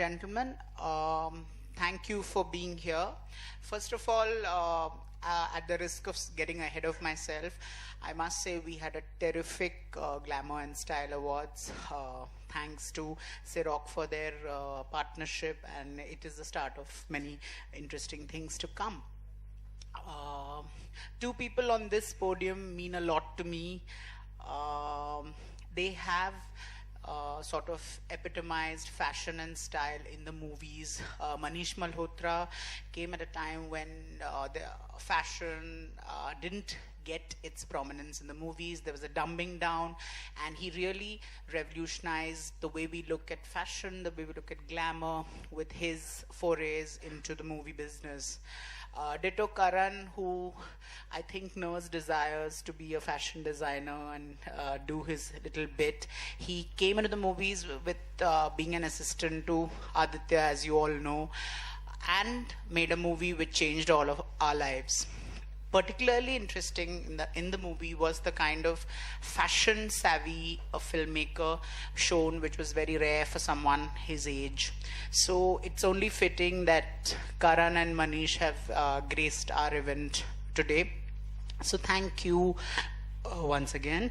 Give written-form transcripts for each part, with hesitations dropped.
gentlemen. Thank you for being here. First of all, at the risk of getting ahead of myself, I must say we had a terrific Glamour and Style Awards. Thanks to Ciroc for their partnership, and it is the start of many interesting things to come. Two people on this podium mean a lot to me. They have sort of epitomized fashion and style in the movies. Manish Malhotra came at a time when the fashion didn't get its prominence in the movies. There was a dumbing down, and he really revolutionized the way we look at fashion, the way we look at glamour with his forays into the movie business. Ditto Karan, who I think knows desires to be a fashion designer and do his little bit. He came into the movies with being an assistant to Aditya, as you all know, and made a movie which changed all of our lives. Particularly interesting in the movie was the kind of fashion savvy a filmmaker shown, which was very rare for someone his age. So it's only fitting that Karan and Manish have graced our event today. So thank you once again.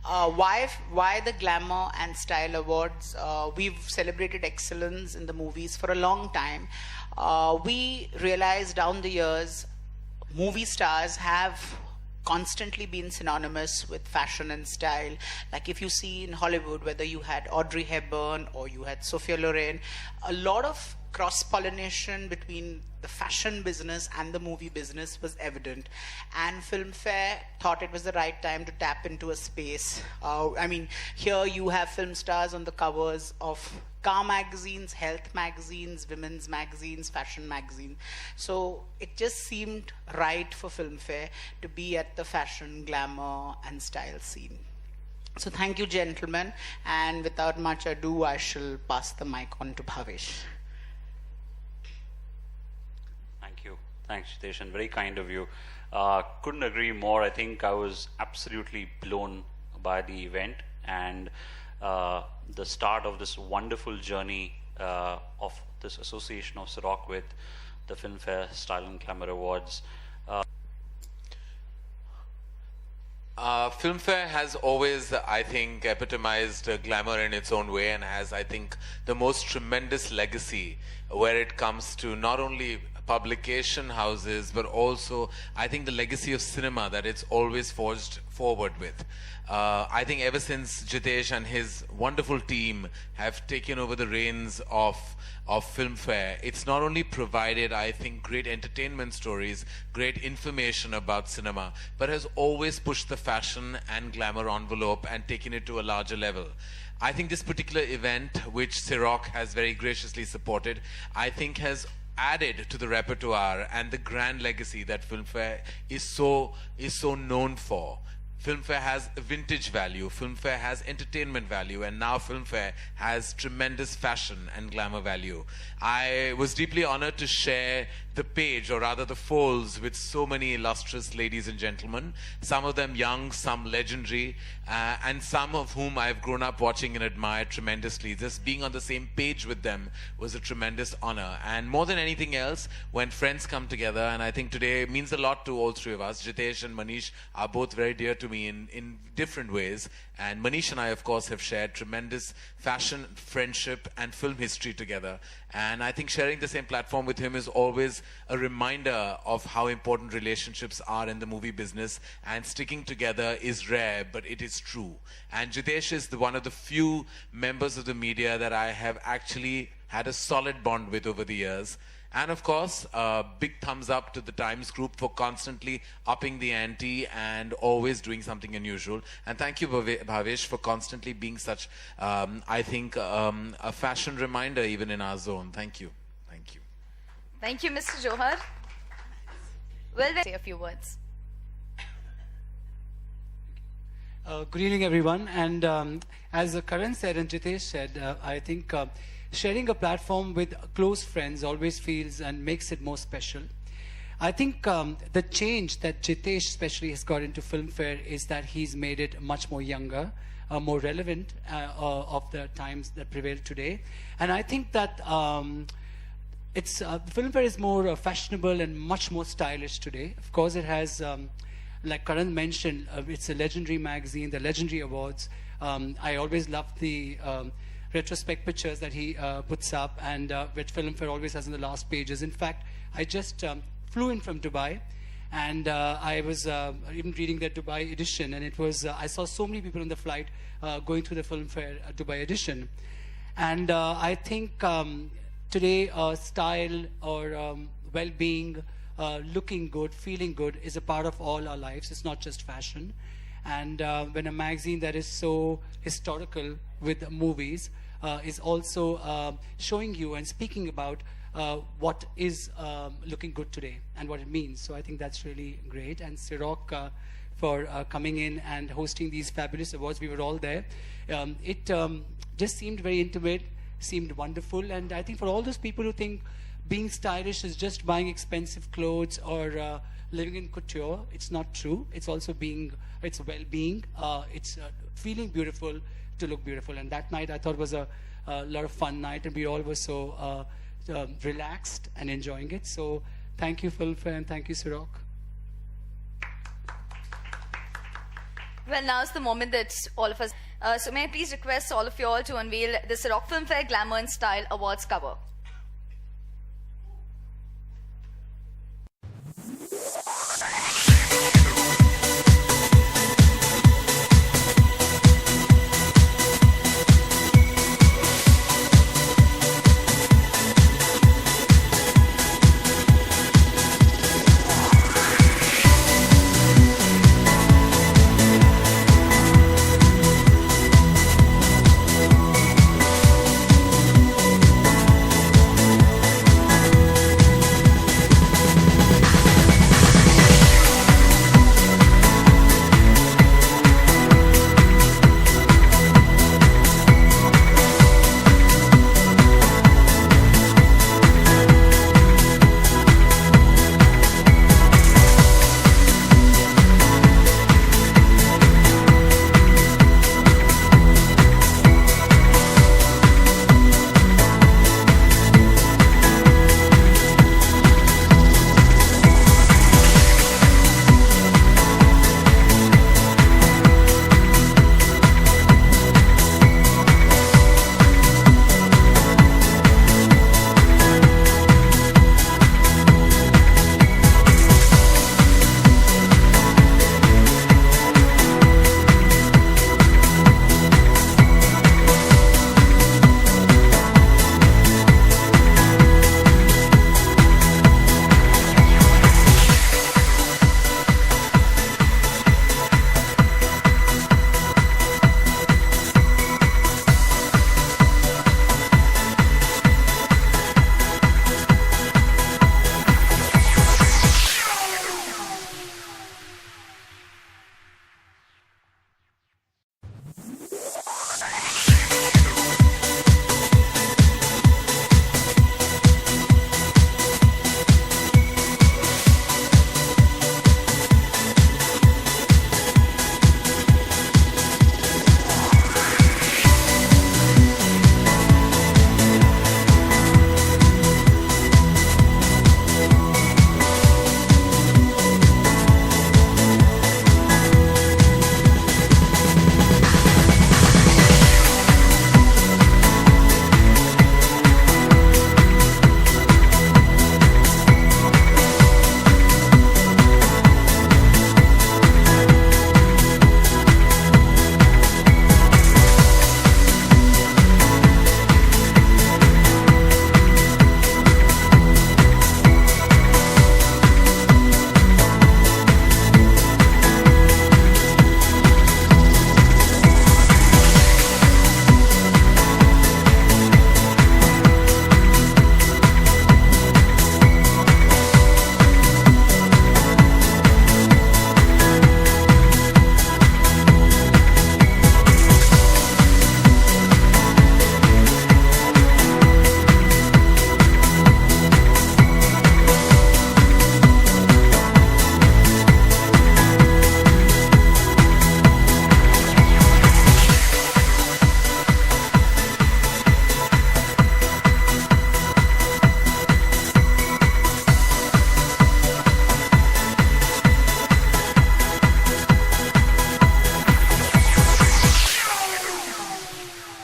Why the Glamour and Style Awards? We've celebrated excellence in the movies for a long time. We realized down the years, movie stars have constantly been synonymous with fashion and style. Like if you see in Hollywood, whether you had Audrey Hepburn or you had Sophia Loren, a lot of cross-pollination between the fashion business and the movie business was evident, and Filmfare thought it was the right time to tap into a space. I mean, here you have film stars on the covers of car magazines, health magazines, women's magazines, fashion magazines. So it just seemed right for Filmfare to be at the fashion, glamour, and style scene. So thank you, gentlemen, and without much ado, I shall pass the mic on to Bhavesh. Thank you. Thanks, Jitesh, and very kind of you. Couldn't agree more. I think I was absolutely blown by the event and the start of this wonderful journey of this association of Ciroc with the Filmfare Style and Glamour Awards. Filmfare has always, I think, epitomized glamour in its own way and has, I think, the most tremendous legacy where it comes to not only publication houses, but also, I think, the legacy of cinema that it's always forged forward with. I think ever since Jitesh and his wonderful team have taken over the reins of Filmfare, it's not only provided, I think, great entertainment stories, great information about cinema, but has always pushed the fashion and glamour envelope and taken it to a larger level. I think this particular event, which Ciroc has very graciously supported, I think has added to the repertoire and the grand legacy that Filmfare is so known for. Filmfare has vintage value, Filmfare has entertainment value, and now Filmfare has tremendous fashion and glamour value. I was deeply honored to share the page, or rather the folds, with so many illustrious ladies and gentlemen, some of them young, some legendary, and some of whom I've grown up watching and admired tremendously. Just being on the same page with them was a tremendous honor. And more than anything else, when friends come together, and I think today means a lot to all three of us. Jitesh and Manish are both very dear to me in different ways, and Manish and I, of course, have shared tremendous fashion, friendship, and film history together. And I think sharing the same platform with him is always a reminder of how important relationships are in the movie business, and sticking together is rare, but it is true. And Jitesh is one of the few members of the media that I have actually had a solid bond with over the years. And of course, big thumbs up to the Times Group for constantly upping the ante and always doing something unusual. And thank you, Bhavesh, for constantly being such, I think, a fashion reminder even in our zone. Thank you. Thank you. Thank you, Mr. Johar. Well, say a few words. Good evening, everyone. And as Karan said and Jitesh said, I think sharing a platform with close friends always feels and makes it more special. I think the change that Jitesh especially has got into Filmfare is that he's made it much more younger. more relevant of the times that prevail today. And I think that the Filmfare is more fashionable and much more stylish today. Of course, it has, like Karan mentioned, it's a legendary magazine, the legendary awards. I always love the retrospect pictures that he puts up, and which Filmfare always has in the last pages. In fact, I just flew in from Dubai, and I was even reading the Dubai edition, and it was I saw so many people on the flight going through the Filmfare Dubai edition. And I think today style or well-being, looking good, feeling good is a part of all our lives. It's not just fashion. And when a magazine that is so historical with movies is also showing you and speaking about what is looking good today and what it means. So I think that's really great. And Ciroc for coming in and hosting these fabulous awards. We were all there. It just seemed very intimate, seemed wonderful. And I think for all those people who think being stylish is just buying expensive clothes or living in couture, it's not true. It's also it's well-being, it's feeling beautiful to look beautiful. And that night I thought was a lot of fun night, and we all were so relaxed and enjoying it. So thank you, Filmfare, and thank you, Ciroc. Well, now's the moment that all of us... so may I please request all of you all to unveil the Ciroc Filmfare Glamour and Style Awards cover.